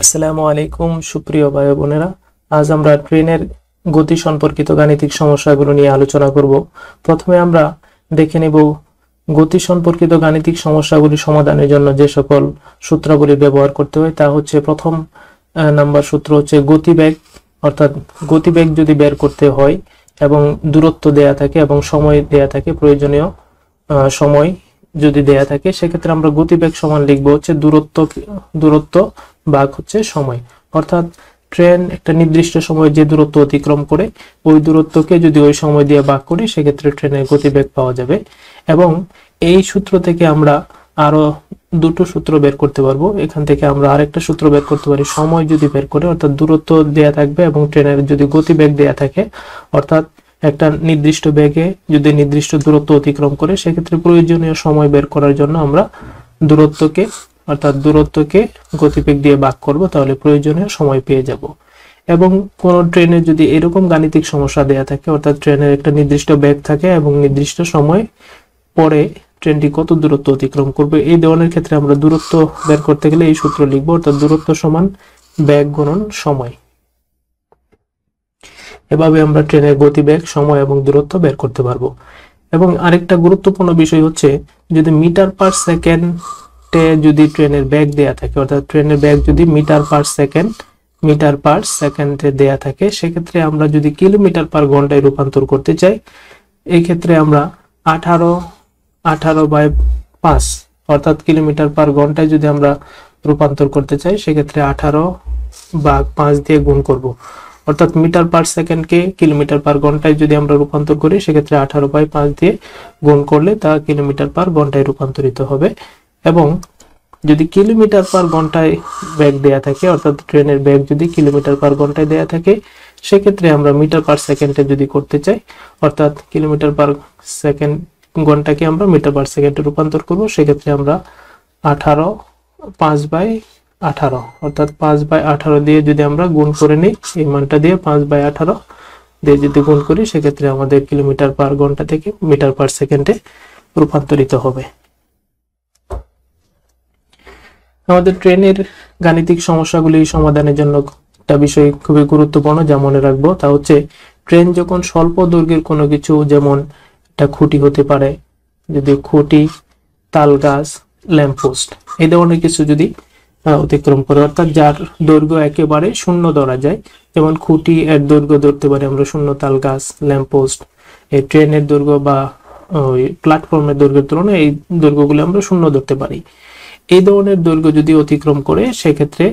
আসসালামু আলাইকুম সুপ্রিয় ভাই বোনেরা, আজ আমরা ট্রেনের গতি সম্পর্কিত গাণিতিক সমস্যাগুলো নিয়ে আলোচনা করব। প্রথমে আমরা দেখে নেব গতি সম্পর্কিত গাণিতিক সমস্যাগুলি সমাধানের জন্য যে সকল সূত্রাবলী ব্যবহার করতে হয়। তা হচ্ছে প্রথম নাম্বার সূত্র হচ্ছে গতিবেগ, অর্থাৎ গতিবেগ যদি বের করতে হয় এবং দূরত্ব দেয়া থাকে এবং সময় দেয়া থাকে, প্রয়োজনীয় সময় যদি দেয়া থাকে, সেক্ষেত্রে আমরা গতিবেগ সমান লিখবো হচ্ছে দূরত্ব ভাগ হচ্ছে সময়। অর্থাৎ ট্রেন একটা নির্দিষ্ট সময়ে যে দূরত্ব অতিক্রম করে, ওই দূরত্বকে যদি ওই সময় দিয়ে ভাগ করি, সেক্ষেত্রে ট্রেনের গতিবেগ পাওয়া যাবে। এবং এই সূত্র থেকে আমরা আরো দুটো সূত্র বের করতে পারবো। এখান থেকে আমরা আরেকটা সূত্র বের করতে পারি, সময় যদি বের করে, অর্থাৎ দূরত্ব দেয়া থাকবে এবং ট্রেনের যদি গতিবেগ দেয়া থাকে, অর্থাৎ একটা নির্দিষ্ট বেগে যদি নির্দিষ্ট দূরত্ব অতিক্রম করে, সেক্ষেত্রে প্রয়োজনীয় সময় বের করার জন্য আমরা দূরত্বকে গতিবেগ দিয়ে ভাগ করব, তাহলে প্রয়োজনীয় সময় পেয়ে যাব। এবং কোন ট্রেনে যদি এরকম গাণিতিক সমস্যা দেয়া থাকে, অর্থাৎ ট্রেনের একটা নির্দিষ্ট বেগ থাকে এবং নির্দিষ্ট সময় পরে ট্রেনটি কত দূরত্ব অতিক্রম করবে, এই ধরনের ক্ষেত্রে আমরা দূরত্ব বের করতে গেলে এই সূত্র লিখবো, অর্থাৎ দূরত্ব সমান বেগ গুণন সময়। এভাবে আমরা ট্রেনের গতিবেগ, সময় এবং দূরত্ব বের করতে পারবো। এবং আরেকটা গুরুত্বপূর্ণ বিষয় হচ্ছে, যদি মিটার পার সেকেন্ডে যদি ট্রেনের বেগ দেয়া থাকে, অর্থাৎ ট্রেনের বেগ যদি মিটার পার সেকেন্ডে দেয়া থাকে, সেক্ষেত্রে আমরা যদি কিলোমিটার পার ঘন্টায় রূপান্তর করতে চাই, এই ক্ষেত্রে আমরা 18/5, অর্থাৎ কিলোমিটার পার ঘন্টায় যদি আমরা রূপান্তর করতে চাই, সেক্ষেত্রে 18/5 দিয়ে গুণ করব। অর্থাৎ মিটার পার সেকেন্ডকে কিলোমিটার পার ঘন্টায় যদি আমরা রূপান্তর করি, সেক্ষেত্রে 18/5 দিয়ে গুণ করলে তা কিলোমিটার পার ঘন্টায় রূপান্তরিত হবে। এবং যদি কিলোমিটার পার ঘন্টায় বেগ দেয়া থাকে, অর্থাৎ ট্রেনের বেগ যদি কিলোমিটার পার ঘন্টায় দেয়া থাকে, সেক্ষেত্রে আমরা মিটার পার সেকেন্ডে যদি করতে চাই, অর্থাৎ কিলোমিটার পার সেকেন্ড ঘন্টাকে আমরা মিটার পার সেকেন্ডে রূপান্তর করব, সেক্ষেত্রে আমরা 5/18, অর্থাৎ 5/18 দিয়ে যদি আমরা গুণ করে নিই, এই মানটা দিয়ে 5/18 দিয়ে যদি গুণ করি, সেক্ষেত্রে আমাদের কিলোমিটার পার ঘন্টা থেকে মিটার পার সেকেন্ডে রূপান্তরিত হবে। আমাদের ট্রেনের গাণিতিক সমস্যাগুলি সমাধানের জন্য একটা বিষয় খুবই গুরুত্বপূর্ণ যা মনে রাখবো, তা হচ্ছে ট্রেন যখন স্বল্প দৈর্ঘ্যের কোনো কিছু, যেমন একটা খুঁটি হতে পারে, যদি খুঁটি, তাল গাছ, ল্যাম্পপোস্ট, এই ধরনের কিছু যদি অতিক্রম করে, অর্থাৎ যার দৈর্ঘ্য একেবারে শূন্য ধরা যায়, যেমন খুঁটি এর দৈর্ঘ্য ধরতে পারি আমরা শূন্য, তাল গাছ, ল্যাম্পপোস্ট, এই ট্রেনের দৈর্ঘ্য বা ওই প্ল্যাটফর্মের দৈর্ঘ্যের তুলনায় এই দৈর্ঘ্যগুলো আমরা শূন্য ধরতে পারি। এই ধরনের দৈর্ঘ্য যদি অতিক্রম করে, সেক্ষেত্রে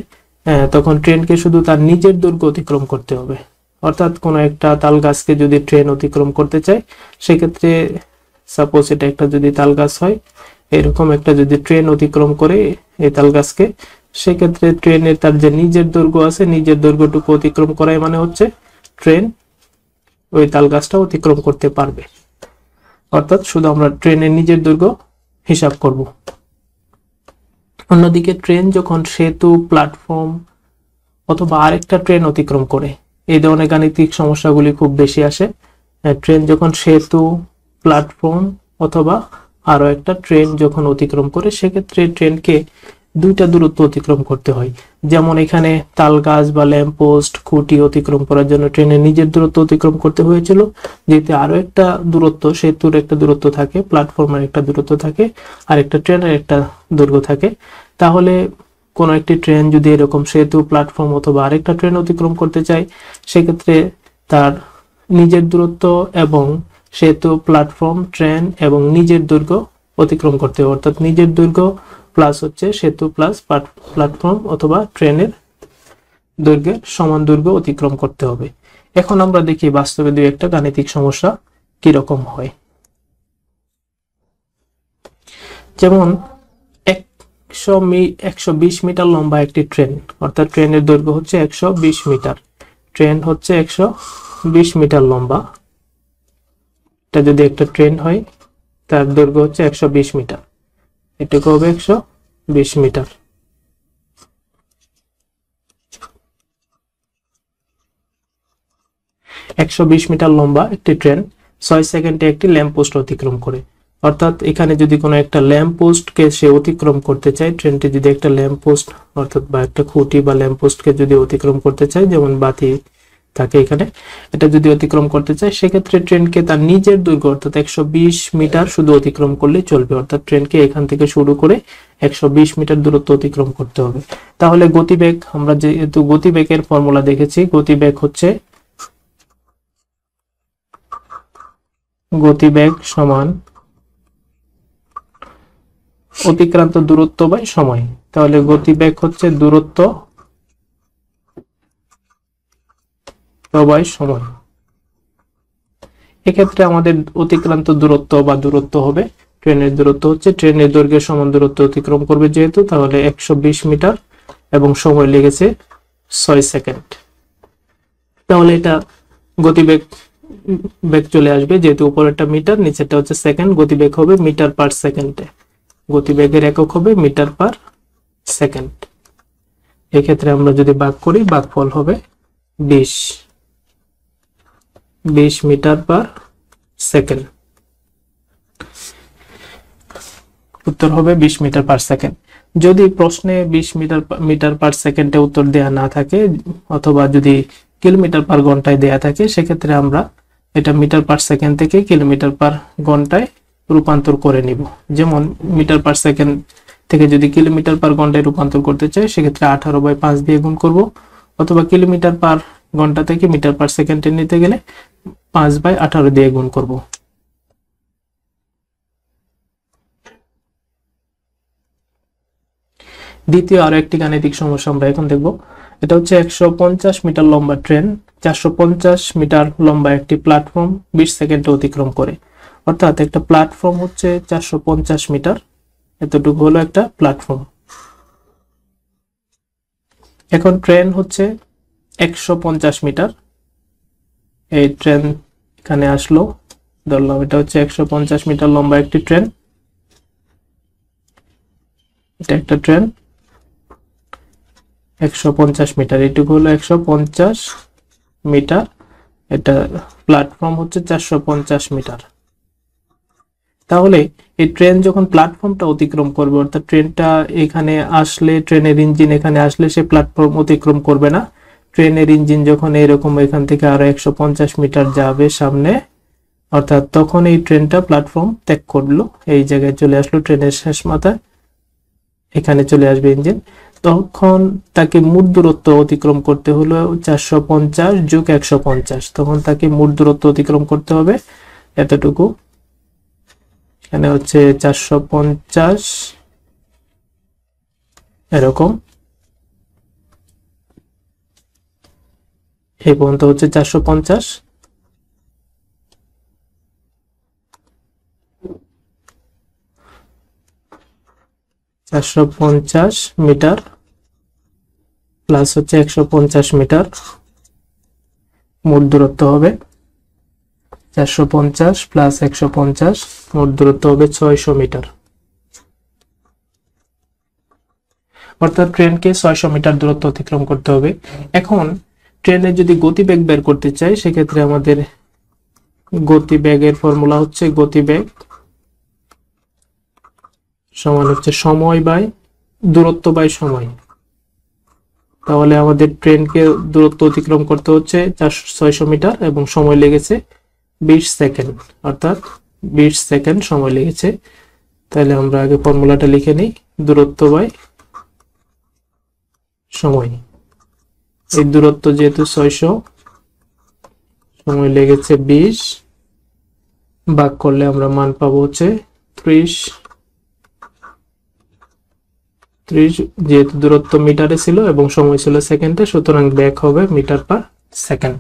তখন ট্রেনকে শুধু তার নিজের দৈর্ঘ্য অতিক্রম করতে হবে। অর্থাৎ কোনো একটা তাল গাছকে যদি ট্রেন অতিক্রম করতে চায়, সেক্ষেত্রে সাপোজ এটা একটা যদি তাল গাছ হয়, এরকম একটা যদি ট্রেন অতিক্রম করে এই তাল গাছকে, সেক্ষেত্রে ট্রেনের তার যে নিজের দৈর্ঘ্য আছে, নিজের দৈর্ঘ্যটুকু অতিক্রম করাই মানে হচ্ছে ট্রেন ওই তাল গাছটা অতিক্রম করতে পারবে। অর্থাৎ শুধু আমরা ট্রেনের নিজের দৈর্ঘ্য হিসাব করব। অন্যদিকে ট্রেন যখন সেতু, প্ল্যাটফর্ম অথবা আরেকটা ট্রেন অতিক্রম করে, এই ধরনের গাণিতিক সমস্যাগুলি খুব বেশি আসে। ট্রেন যখন সেতু, প্ল্যাটফর্ম অথবা আরো একটা ট্রেন যখন অতিক্রম করে, সেক্ষেত্রে ট্রেনকে দুইটা দূরত্ব অতিক্রম করতে হয়। যেমন এখানে তাল গাছ বা ল্যাম্প পোস্ট, খুঁটি অতিক্রম করার জন্য ট্রেনের নিজের দূরত্ব অতিক্রম করতে হয়েছিল, যেহেতু আরো একটা দূরত্ব, সেতুর একটা দূরত্ব থাকে, প্ল্যাটফর্মের একটা দূরত্ব থাকে, আর একটা ট্রেনের একটা দৈর্ঘ্য থাকে। তাহলে কোন একটি ট্রেন যদি এরকম সেতু, প্ল্যাটফর্ম অথবা আরেকটা ট্রেন অতিক্রম করতে চায়, সেক্ষেত্রে তার নিজের দূরত্ব এবং সেতু, প্ল্যাটফর্ম, ট্রেন এবং নিজের দৈর্ঘ্য অতিক্রম করতে হবে। অর্থাৎ নিজের দৈর্ঘ্য প্লাস হচ্ছে সেতু প্লাস প্ল্যাটফর্ম অথবা ট্রেনের দৈর্ঘ্যের সমান দৈর্ঘ্য অতিক্রম করতে হবে। এখন আমরা দেখি বাস্তবে দুই একটা গাণিতিক সমস্যা কিরকম হয়। যেমন 120 মিটার লম্বা একটি ট্রেন, অর্থাৎ ট্রেনের দৈর্ঘ্য হচ্ছে 120 মিটার, ট্রেন হচ্ছে 120 মিটার লম্বা। এটা যদি একটা ট্রেন হয়, তার দৈর্ঘ্য হচ্ছে 120 মিটার, এটুকু হবে 120 মিটার। একশো 20 মিটার লম্বা একটি ট্রেন 6 সেকেন্ডে একটি ল্যাম্প পোস্ট অতিক্রম করে। অর্থাৎ এখানে যদি কোনো একটা ল্যাম্প পোস্টকে সে অতিক্রম করতে চায়, ট্রেনটি যদি একটা ল্যাম্প পোস্ট অর্থাৎ বা একটা খুঁটি বা ল্যাম্প পোস্টকে যদি অতিক্রম করতে চায়, যেমন বাতি থাকে এখানে, এটা যদি অতিক্রম করতে চায়, সেক্ষেত্রে ট্রেনকে তার নিজের দৈর্ঘ্য অর্থাৎ 120 মিটার শুধু অতিক্রম করলেই চলবে। অর্থাৎ ট্রেনকে এখান থেকে শুরু করে 120 মিটার দূরত্ব অতিক্রম করতে হবে। তাহলে গতিবেগ, আমরা যেহেতু গতিবেগের ফর্মুলা দেখেছি, গতিবেগ সমান অতিক্রান্ত দূরত্ব বাই সময়। তাহলে গতিবেগ হচ্ছে দূরত্ব বাই সময়। এক্ষেত্রে আমাদের অতিক্রান্ত দূরত্ব বা দূরত্ব হবে, ট্রেনের দূরত্ব হচ্ছে ট্রেনের দৈর্ঘ্যের সমান দূরত্ব অতিক্রম করবে যেহেতু, তাহলে 120 মিটার এবং সময় লেগেছে 6 সেকেন্ড। তাহলে এটা গতিবেগ চলে আসবে, যেহেতু উপরেরটা মিটার নিচেরটা হচ্ছে সেকেন্ড, গতিবেগ হবে মিটার পার সেকেন্ডে। গতিবেগের একক হবে মিটার পার সেকেন্ড। এক্ষেত্রে আমরা যদি ভাগ করি, ভাগফল হবে 20 মিটার পার সেকেন্ড। উত্তর হবে 20 মিটার পার সেকেন্ড। যদি প্রশ্নে 20 মিটার পার সেকেন্ডে উত্তর দেয়া না থাকে, অথবা যদি কিলোমিটার পার ঘন্টায় দেয়া থাকে, সেক্ষেত্রে আমরা এটা মিটার পার সেকেন্ড থেকে কিলোমিটার পার ঘন্টায় রূপান্তর করে নিব। যেমন মিটার পার সেকেন্ড থেকে যদি কিলোমিটার পার ঘন্টায় রূপান্তর করতে চাই, সেক্ষেত্রে 18/5 দিয়ে গুণ করব, অথবা কিলোমিটার পার ঘন্টা থেকে মিটার পার সেকেন্ডে নিতে গেলে 5/18 দিয়ে গুণ করব। দ্বিতীয় আরো একটি গাণিতিক সমস্যা আমরা এখন দেখব। এটা হচ্ছে 150 মিটার লম্বা ট্রেন 450 মিটার লম্বা একটি প্ল্যাটফর্ম 20 সেকেন্ডে অতিক্রম করে। অর্থাৎ একটা প্ল্যাটফর্ম হচ্ছে 450 মিটার, এতটুকু হলো একটা প্ল্যাটফর্ম। এখন ট্রেন হচ্ছে 150 মিটার, এই ট্রেন এখানে আসলো, ধরলাম এটা হচ্ছে 150 মিটার লম্বা একটি ট্রেন, এটা একটা ট্রেন 150 মিটার, এটুকু হলো 150 মিটার, এটা প্ল্যাটফর্ম হচ্ছে 450 মিটার। তাহলে এই ট্রেন যখন প্ল্যাটফর্মটা অতিক্রম করবে, অর্থাৎ ট্রেনটা এখানে আসলে, ট্রেনের ইঞ্জিন এখানে আসলে সে প্ল্যাটফর্ম অতিক্রম করবে না। ট্রেনের ইঞ্জিন যখন এরকম এখান থেকে আরো 150 মিটার যাবে সামনে, অর্থাৎ তখন এই ট্রেনটা প্ল্যাটফর্ম ত্যাগ করলো, এই জায়গায় চলে আসলো, ট্রেনের শেষ মাথায় এখানে চলে আসবে ইঞ্জিন। তখন তাকে মোট দূরত্ব অতিক্রম করতে হলো 450 যোগ 150, তখন তাকে মোট দূরত্ব অতিক্রম করতে হবে এতটুকু, এখানে হচ্ছে 450 এরকম, এই পর্যন্ত হচ্ছে 450, মিটার প্লাস হচ্ছে 150 মিটার, মোট দূরত্ব হবে 450 প্লাস 150, মোট দূরত্ব হবে 600 মিটার। অর্থাৎ ট্রেনকে 600 মিটার দূরত্ব অতিক্রম করতে হবে। এখন ট্রেনের যদি গতিবেগ বের করতে চাই, সেক্ষেত্রে আমাদের গতিবেগের ফর্মুলা হচ্ছে গতিবেগ সমান হচ্ছে সময় বাই দূরত্ব বাই সময়। তাহলে আমাদের ট্রেনকে দূরত্ব অতিক্রম করতে হচ্ছে 600 মিটার এবং সময় লেগেছে 20 সেকেন্ড, অর্থাৎ 20 সেকেন্ড সময় লেগেছে। তাহলে আমরা আগে ফর্মুলাটা লিখে নিই, দূরত্ব বাই সময়। এই দূরত্ব যেহেতু 600, সময় লেগেছে 20, ভাগ করলে আমরা মান পাবো হচ্ছে 30, যেহেতু দূরত্ব মিটারে ছিল এবং সময় ছিল সেকেন্ডে, সুতরাং ব্যাক হবে মিটার পার সেকেন্ড।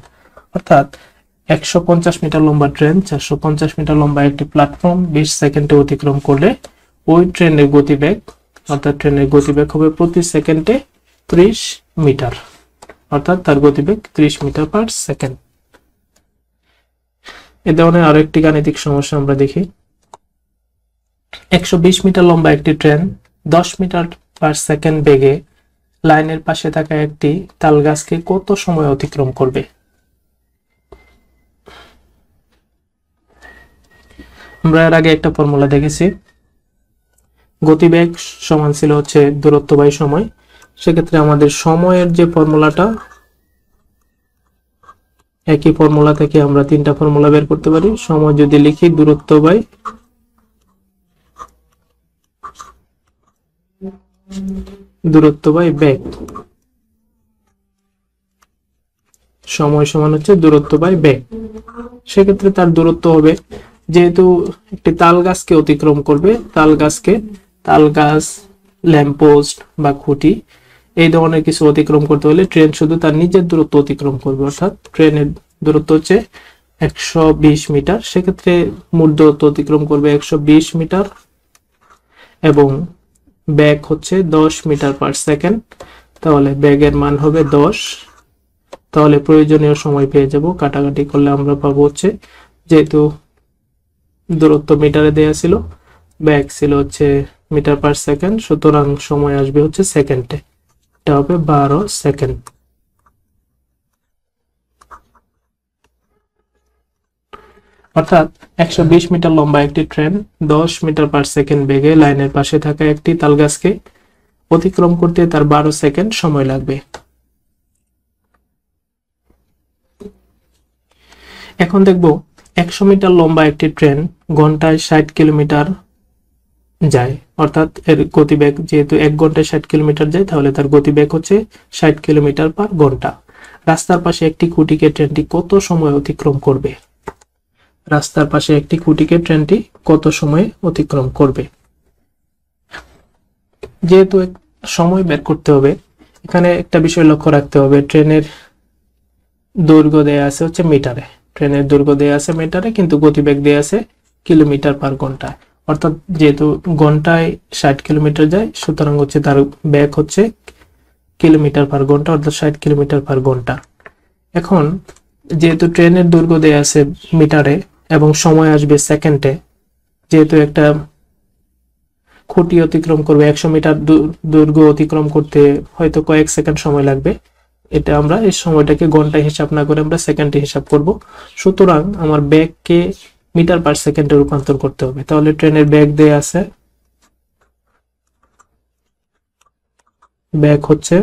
অর্থাৎ 150 মিটার লম্বা ট্রেন 450 মিটার লম্বা একটি প্ল্যাটফর্ম 20 সেকেন্ডে অতিক্রম করলে ওই ট্রেনের গতিবেগ, অর্থাৎ ট্রেনের গতিবেগ হবে প্রতি সেকেন্ডে 30 মিটার, অর্থাৎ তার গতিবেগ 30 মিটার পার সেকেন্ড। এ ধরনের আরো একটি গাণিতিক সমস্যা আমরা দেখি। 120 মিটার লম্বা একটি ট্রেন 10 মিটার পার সেকেন্ড বেগে লাইনের পাশে থাকা একটি তাল গাছকে কত সময় অতিক্রম করবে? আমরা এর আগে একটা ফর্মুলা দেখেছি, গতিবেগ সমান ছিল হচ্ছে দূরত্ব বাই সময়। সেক্ষেত্রে আমাদের সময়ের যে ফর্মুলাটা, একই ফর্মুলা থেকে আমরা তিনটা ফর্মুলা বের করতে পারি। সময় যদি লিখি দূরত্ব বাই বেগ, সময় সমান হচ্ছে দূরত্ব বাই বেগ। সেক্ষেত্রে তার দূরত্ব হবে, যেহেতু একটি তাল গাছকে অতিক্রম করবে, তাল গাছ, ল্যাম্পপোস্ট বা খুঁটি, এই ধরনের কিছু অতিক্রম করতে হলে ট্রেন শুধু তার নিজের দূরত্ব অতিক্রম করবে, অর্থাৎ ট্রেনের দূরত্ব হচ্ছে 120 মিটার। সেক্ষেত্রে মোট দূরত্ব অতিক্রম করবে 120 মিটার এবং বেগ হচ্ছে 10 মিটার পার সেকেন্ড। তাহলে বেগের মান হবে 10। তাহলে প্রয়োজনীয় সময় পেয়ে যাব। কাটাকাটি করলে আমরা পাবো হচ্ছে, যেহেতু দূরত্ব মিটারে দেয়া ছিল, বেগ ছিল হচ্ছে মিটার পার সেকেন্ড, সুতরাং সময় আসবে হচ্ছে সেকেন্ডে। এটা হবে 12 সেকেন্ড। অর্থাৎ 120 মিটার লম্বা একটি ট্রেন 10 মিটার পার সেকেন্ড বেগে লাইনের পাশে থাকা একটি তালগাছকে অতিক্রম করতে তার 12 সেকেন্ড সময় লাগবে। এখন দেখব 100 মিটার লম্বা একটি ট্রেন ঘন্টায় 60 কিলোমিটার যায়, অর্থাৎ এর গতিবেগ যেহেতু 1 ঘন্টায় 60 কিলোমিটার যায়, তাহলে তার গতিবেগ হচ্ছে 60 কিলোমিটার পার ঘন্টা। রাস্তার পাশে একটি খুঁটিকে ট্রেনটি কত সময় অতিক্রম করবে? রাস্তার পাশে একটি খুঁটিকে ট্রেনটি কত সময় অতিক্রম করবে? যেহেতু সময় বের করতে হবে, এখানে একটা বিষয় লক্ষ্য রাখতে হবে, ট্রেনের দৈর্ঘ্য দেয়া আছে হচ্ছে মিটারে, ট্রেনের দৈর্ঘ্য দেয়া আছে মিটারে, কিন্তু গতিবেগ দেয়া আছে কিলোমিটার পার ঘন্টা। অর্থাৎ যেহেতু ঘন্টায় 60 কিলোমিটার যায়, সুতরাং হচ্ছে তার বেগ হচ্ছে কিলোমিটার পার ঘন্টা, অর্থাৎ 60 কিলোমিটার পার ঘন্টা। এখন যেহেতু ট্রেনের দৈর্ঘ্য দেয়া আছে মিটারে এবং সময় আসবে সেকেন্ডে, যেহেতু একটা খুঁটি অতিক্রম করবে 100 মিটার দৈর্ঘ্য অতিক্রম করতে হয়তো কয়েক সেকেন্ড সময় লাগবে, এটা আমরা এই সময়টাকে ঘন্টায় হিসাব না করে আমরা সেকেন্ডে হিসাব করব। সুতরাং আমার বেগকে মিটার পার সেকেন্ডে রূপান্তর করতে হবে। তাহলে ট্রেনের বেগ দেয়া আছে, বেগ হচ্ছে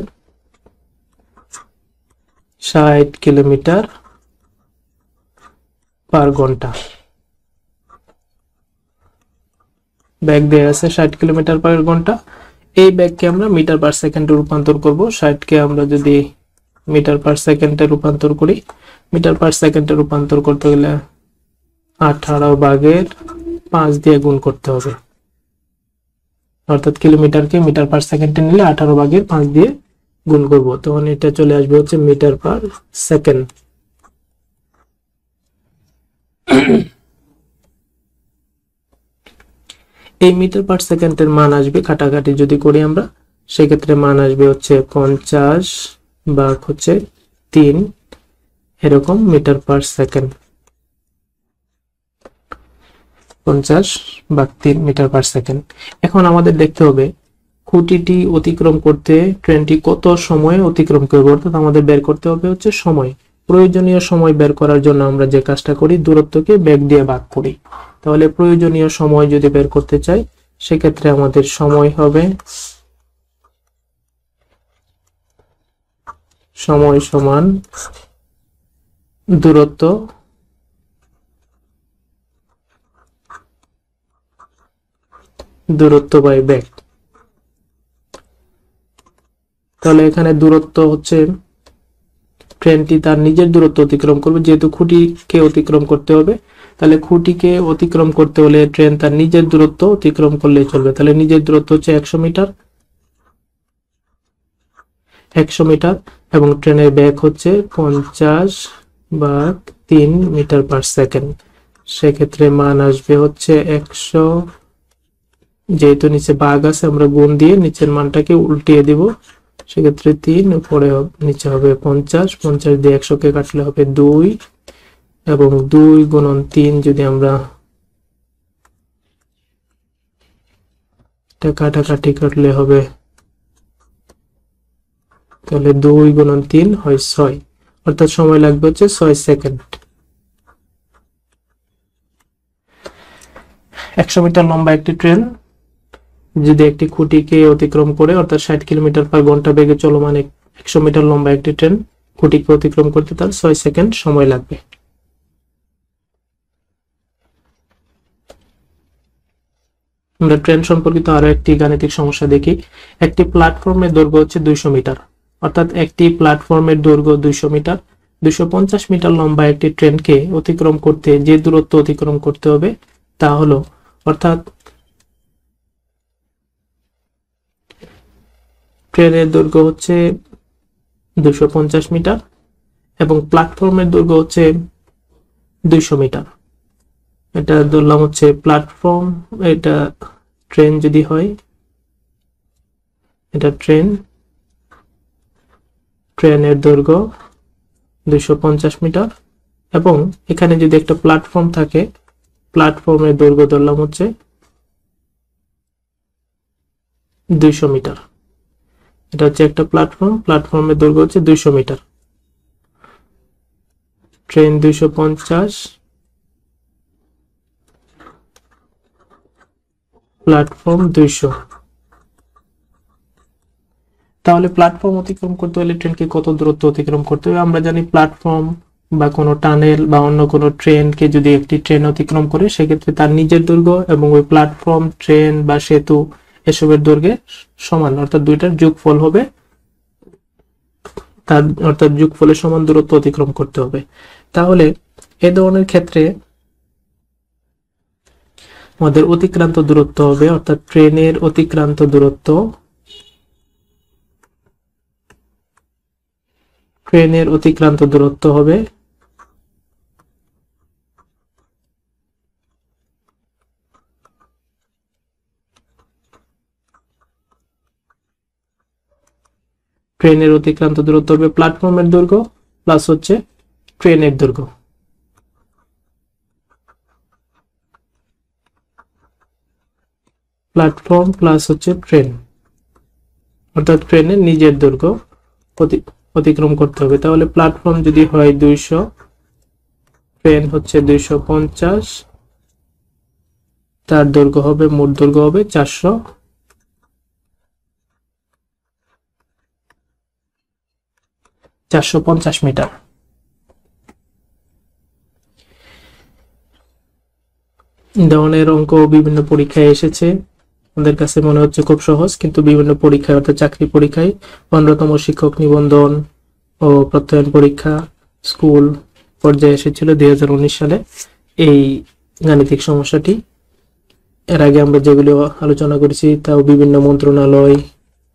60 কিলোমিটার পার ঘন্টা। বেগ দেয়া আছে 60 কিলোমিটার পার ঘন্টা। এই বেগকে আমরা মিটার পার সেকেন্ডে রূপান্তর করব। 60 কে আমরা যদি মিটার পার সেকেন্ডে রূপান্তর করি, মিটার পার সেকেন্ডে রূপান্তর করতে গেলে 18/5 দিয়ে গুণ করতে হবে, অর্থাৎ কিলোমিটারকে মিটার পার সেকেন্ডে নিলে 18/5 দিয়ে গুণ করব, তখন এটা চলে আসবে হচ্ছে মিটার পার সেকেন্ড। এই মিটার পার সেকেন্ডের মান আসবে, কাটাকাটি যদি করি আমরা, সেক্ষেত্রে মান আসবে হচ্ছে 50 ভাগ হচ্ছে 3, এরকম metre per second. 50/3 metre per second. এখন আমাদের দেখতে হবে খুঁটিটি অতিক্রম করতে ট্রেনটি কত সময়ে অতিক্রম করবে, অর্থাৎ আমাদের বের করতে হবে হচ্ছে সময়। প্রয়োজনীয় সময় বের করার জন্য আমরা যে কাজটা করি, দূরত্বকে বেগ দিয়ে ভাগ করি। তাহলে প্রয়োজনীয় সময় যদি বের করতে চাই, সেক্ষেত্রে আমাদের সময় হবে সময় সমান দূরত্ব বাই বেগ। তাহলে এখানে দূরত্ব হচ্ছে ট্রেনটি তার নিজের দূরত্ব অতিক্রম করবে, যেহেতু খুঁটিকে অতিক্রম করতে হবে, তাহলে খুঁটিকে অতিক্রম করতে হলে ট্রেন তার নিজের দূরত্ব অতিক্রম করলে চলবে। তাহলে নিজের দূরত্ব হচ্ছে 100 মিটার এবং ট্রেনের বেগ হচ্ছে 50/3 মিটার পার সেকেন্ড। সেক্ষেত্রে মান আসবে হচ্ছে 100, যেহেতু নিচে ভাগ আছে আমরা গুণ দিয়ে নিচের মানটাকে উল্টিয়ে দিব, সেক্ষেত্রে 3, উপরে নিচে হবে 50, 50 দিয়ে 100 কে কাটলে হবে 2 এবং 2 গুণন 3 যদি আমরা কাটাকাটি কাটলে হবে, তাহলে 2 গুণন 3 হয় 6, অর্থাৎ সময় লাগবে হচ্ছে 6 সেকেন্ড। 100 মিটার লম্বা একটি ট্রেন যদি একটি খুঁটিকে অতিক্রম করে, অর্থাৎ 60 কিলোমিটার পার ঘন্টা বেগে চলমান 100 মিটার লম্বা একটি ট্রেন খুঁটিকে অতিক্রম করতে তার 6 সেকেন্ড সময় লাগবে। আমরা ট্রেন সম্পর্কিত আরো একটি গাণিতিক সমস্যা দেখি। একটি প্ল্যাটফর্মের দৈর্ঘ্য হচ্ছে 200 মিটার, অর্থাৎ একটি প্ল্যাটফর্মের দৈর্ঘ্য 200 মিটার। 250 মিটার লম্বা একটি ট্রেনকে অতিক্রম করতে যে দূরত্ব অতিক্রম করতে হবে তা হলো, অর্থাৎ ট্রেনের দৈর্ঘ্য হচ্ছে 250 মিটার এবং প্ল্যাটফর্মের দৈর্ঘ্য হচ্ছে 200 মিটার। এটা ধরলাম হচ্ছে প্ল্যাটফর্ম, এটা ট্রেন যদি হয়, এটা ট্রেনের দৈর্ঘ্য 250 মিটার এবং এখানে যদি একটা প্ল্যাটফর্ম থাকে, প্ল্যাটফর্মের দৈর্ঘ্য ধরলাম হচ্ছে 200 মিটার। এটা হচ্ছে একটা প্ল্যাটফর্ম, প্ল্যাটফর্মের দৈর্ঘ্য হচ্ছে 200 মিটার। Train 250, platform 200। তাহলে প্ল্যাটফর্ম অতিক্রম করতে হলে ট্রেনকে কত দূরত্ব অতিক্রম করতে হবে? আমরা জানি প্ল্যাটফর্ম বা কোনো টানেল বা অন্য কোনো ট্রেনকে যদি একটি ট্রেন অতিক্রম করে, সেক্ষেত্রে তার নিজের দৈর্ঘ্য এবং ওই প্ল্যাটফর্ম, ট্রেন বা সেতু এসবের দৈর্ঘ্যে সমান, অর্থাৎ দুইটার যোগফল হবে, তার অর্থাৎ যোগফলের সমান দূরত্ব অতিক্রম করতে হবে। তাহলে এ ধরনের ক্ষেত্রে আমাদের অতিক্রান্ত দূরত্ব হবে, অর্থাৎ ট্রেনের অতিক্রান্ত দূরত্ব, হবে প্ল্যাটফর্মের দৈর্ঘ্য প্লাস হচ্ছে ট্রেনের দৈর্ঘ্য। প্ল্যাটফর্ম প্লাস হচ্ছে ট্রেন, অর্থাৎ ট্রেনের নিজের দৈর্ঘ্য অতিক্রম করতে হবে। তাহলে প্ল্যাটফর্ম যদি হয় 200, ট্রেন হচ্ছে 250, তার দৈর্ঘ্য হবে, মোট দৈর্ঘ্য হবে 450 মিটার। ধরনের অঙ্ক বিভিন্ন পরীক্ষায় এসেছে, আমাদের কাছে মনে হচ্ছে খুব সহজ, কিন্তু বিভিন্ন পরীক্ষায়, অর্থাৎ চাকরি পরীক্ষায়, 15তম শিক্ষক নিবন্ধন ও প্রত্যয়ন পরীক্ষা স্কুল পর্যায়ে এসেছিল 2019 সালে এই গাণিতিক সমস্যাটি। এর আগে আমরা যেগুলো আলোচনা করেছি তাও বিভিন্ন মন্ত্রণালয়,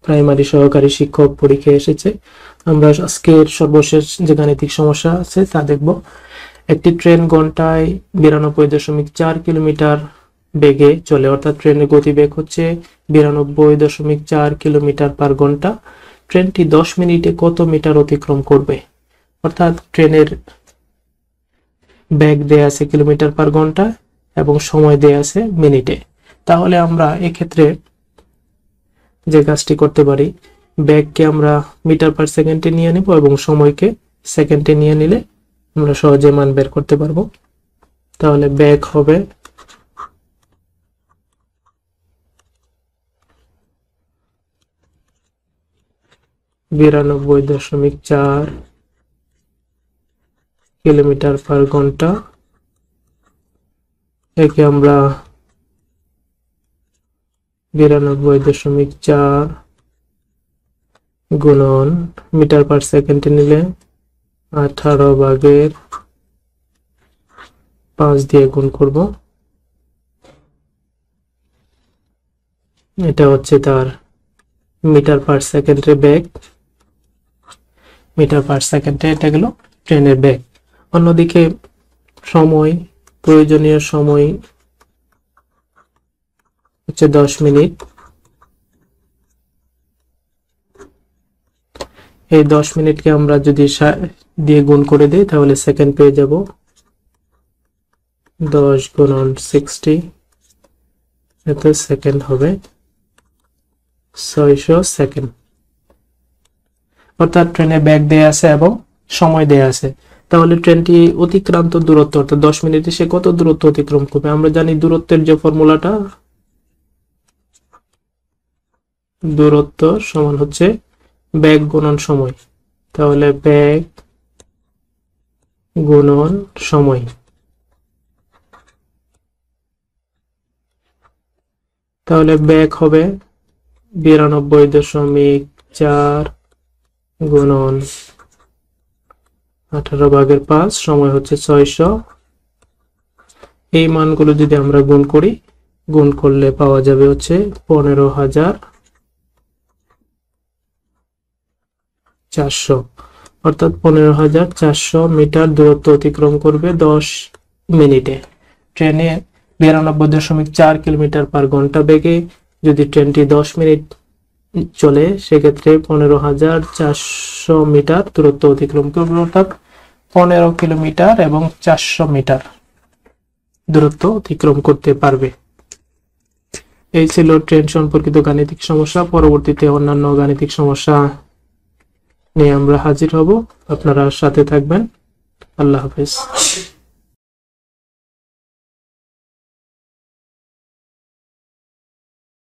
প্রাইমারি সহকারী শিক্ষক পরীক্ষায় এসেছে। আমরা আজকের সর্বশেষ যে গাণিতিক সমস্যা আছে তা দেখব। একটি ট্রেন ঘন্টায় 92.4 কিলোমিটার বেগে চলে, অর্থাৎ ট্রেনের গতিবেগ হচ্ছে 92.4 কিলোমিটার পার ঘন্টা। ট্রেনটি 10 মিনিটে কত মিটার অতিক্রম করবে? অর্থাৎ ট্রেনের বেগ দেয়া আছে কিলোমিটার পার ঘন্টা এবং সময় দেয়া আছে মিনিটে। তাহলে আমরা এক্ষেত্রে যে কাজটি করতে পারি, বেগকে আমরা মিটার পার সেকেন্ডে নিয়ে নেব এবং সময়কে সেকেন্ডে নিয়ে নিলে আমরা সহজে মান বের করতে পারবো। তাহলে বেগ হবে 92.4 কিলোমিটার পার ঘন্টা। একে আমরা 92.4 গুণন মিটার পার সেকেন্ডে নিলে 18/5 দিয়ে গুণ করব। এটা হচ্ছে তার মিটার পার সেকেন্ডের বেগ, মিটার পার সেকেন্ডে এটা গেল ট্রেনের বেগ। অন্যদিকে সময়, প্রয়োজনীয় সময় হচ্ছে 10 মিনিট। এই 10 মিনিটকে আমরা যদি দিয়ে গুণ করে দিই তাহলে সেকেন্ড পেয়ে যাব। 10 গুণন 60, এতে সেকেন্ড হবে 600 সেকেন্ড। অর্থাৎ ট্রেনে বেগ দেয়া আছে এবং সময় দেয়া আছে। তাহলে ট্রেনটি অতিক্রান্ত দূরত্ব অর্থাৎ 10 মিনিটে সে কত দূরত্ব অতিক্রম করবে? আমরা জানি দূরত্বের যে ফর্মুলাটা, দূরত্ব সমান হচ্ছে বেগ গুণন সময়। তাহলে বেগ গুণন সময়, তাহলে বেগ হবে 92.4 গুণন 18/5, সময় হচ্ছে 600। এই মানগুলো যদি আমরা গুণ করি, গুণ করলে পাওয়া যাবে হচ্ছে 15,400, অর্থাৎ 15,400 মিটার দূরত্ব অতিক্রম করবে 10 মিনিটে। ট্রেনে 92.4 কিলোমিটার পার ঘন্টা বেগে যদি ট্রেনটি 10 মিনিট চলে, সেক্ষেত্রে 15,400 মিটার দূরত্ব অতিক্রম করবে, অর্থাৎ 15 কিলোমিটার এবং 400 মিটার দূরত্ব অতিক্রম করতে পারবে। এই ছিল ট্রেন সম্পর্কিত গাণিতিক সমস্যা। পরবর্তীতে অন্যান্য গাণিতিক সমস্যা নিয়ে আমরা হাজির হব। আপনারা সাথে থাকবেন। আল্লাহ হাফেজ।